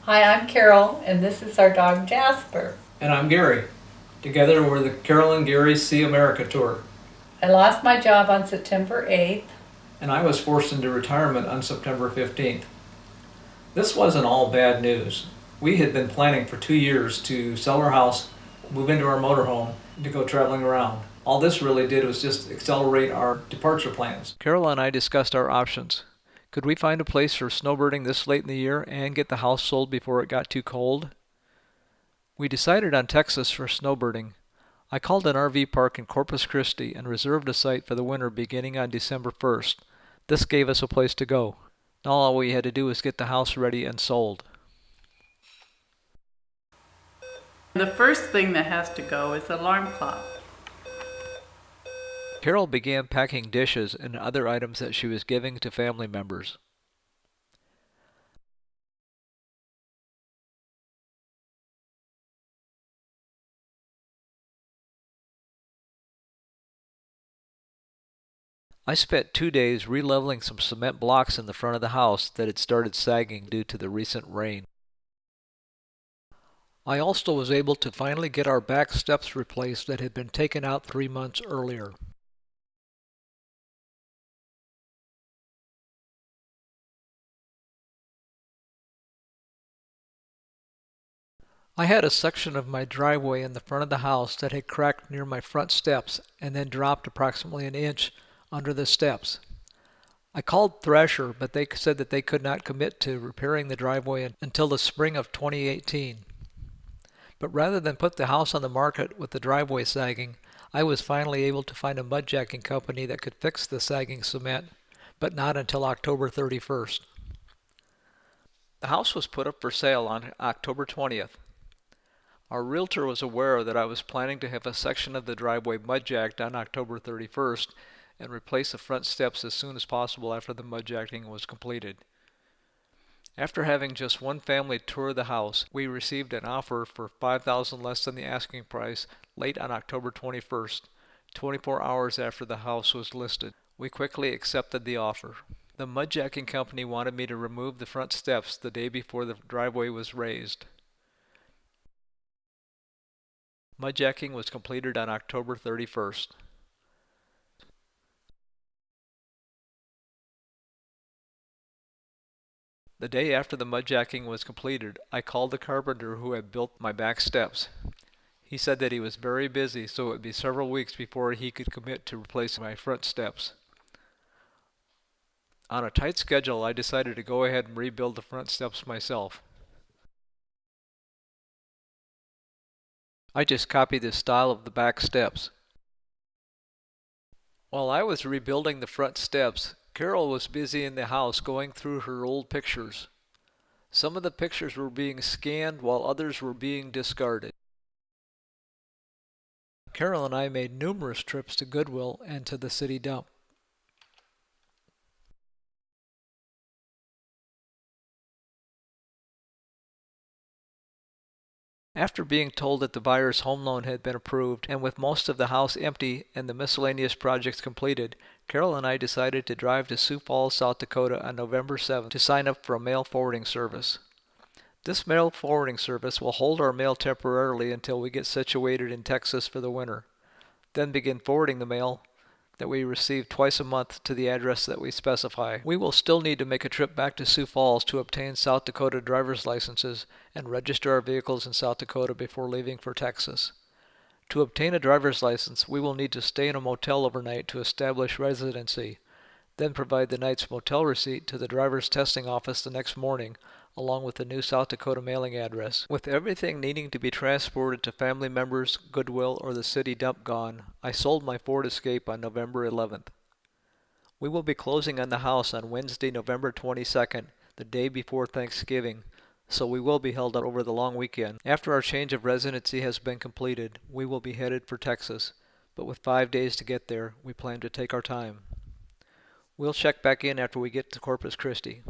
Hi, I'm Carol, and this is our dog Jasper. And I'm Gary. Together we're the Carol and Gary See America Tour. I lost my job on September 8th. And I was forced into retirement on September 15th. This wasn't all bad news. We had been planning for 2 years to sell our house, move into our motorhome, and to go traveling around. All this really did was just accelerate our departure plans. Carol and I discussed our options. Could we find a place for snowbirding this late in the year and get the house sold before it got too cold? We decided on Texas for snowbirding. I called an RV park in Corpus Christi and reserved a site for the winter beginning on December 1st. This gave us a place to go. Now all we had to do was get the house ready and sold. The first thing that has to go is the alarm clock. Carol began packing dishes and other items that she was giving to family members. I spent 2 days re-leveling some cement blocks in the front of the house that had started sagging due to the recent rain. I also was able to finally get our back steps replaced that had been taken out 3 months earlier. I had a section of my driveway in the front of the house that had cracked near my front steps and then dropped approximately an inch under the steps. I called Thrasher, but they said that they could not commit to repairing the driveway until the spring of 2018. But rather than put the house on the market with the driveway sagging, I was finally able to find a mudjacking company that could fix the sagging cement, but not until October 31st. The house was put up for sale on October 20th. Our realtor was aware that I was planning to have a section of the driveway mudjacked on October 31st and replace the front steps as soon as possible after the mudjacking was completed. After having just one family tour the house, we received an offer for $5,000 less than the asking price late on October 21st, 24 hours after the house was listed. We quickly accepted the offer. The mudjacking company wanted me to remove the front steps the day before the driveway was raised. Mudjacking was completed on October 31st. The day after the mudjacking was completed, I called the carpenter who had built my back steps. He said that he was very busy, so it would be several weeks before he could commit to replacing my front steps. On a tight schedule, I decided to go ahead and rebuild the front steps myself. I just copied the style of the back steps. While I was rebuilding the front steps, Carol was busy in the house going through her old pictures. Some of the pictures were being scanned while others were being discarded. Carol and I made numerous trips to Goodwill and to the city dump. After being told that the buyer's home loan had been approved, and with most of the house empty and the miscellaneous projects completed, Carol and I decided to drive to Sioux Falls, South Dakota on November 7th to sign up for a mail forwarding service. This mail forwarding service will hold our mail temporarily until we get situated in Texas for the winter, then begin forwarding the mail that we receive twice a month to the address that we specify. We will still need to make a trip back to Sioux Falls to obtain South Dakota driver's licenses and register our vehicles in South Dakota before leaving for Texas. To obtain a driver's license, we will need to stay in a motel overnight to establish residency, then provide the night's motel receipt to the driver's testing office the next morning, along with the new South Dakota mailing address. With everything needing to be transported to family members, Goodwill, or the city dump gone, I sold my Ford Escape on November 11th. We will be closing on the house on Wednesday, November 22nd, the day before Thanksgiving, so we will be held up over the long weekend. After our change of residency has been completed, we will be headed for Texas, but with 5 days to get there, we plan to take our time. We'll check back in after we get to Corpus Christi.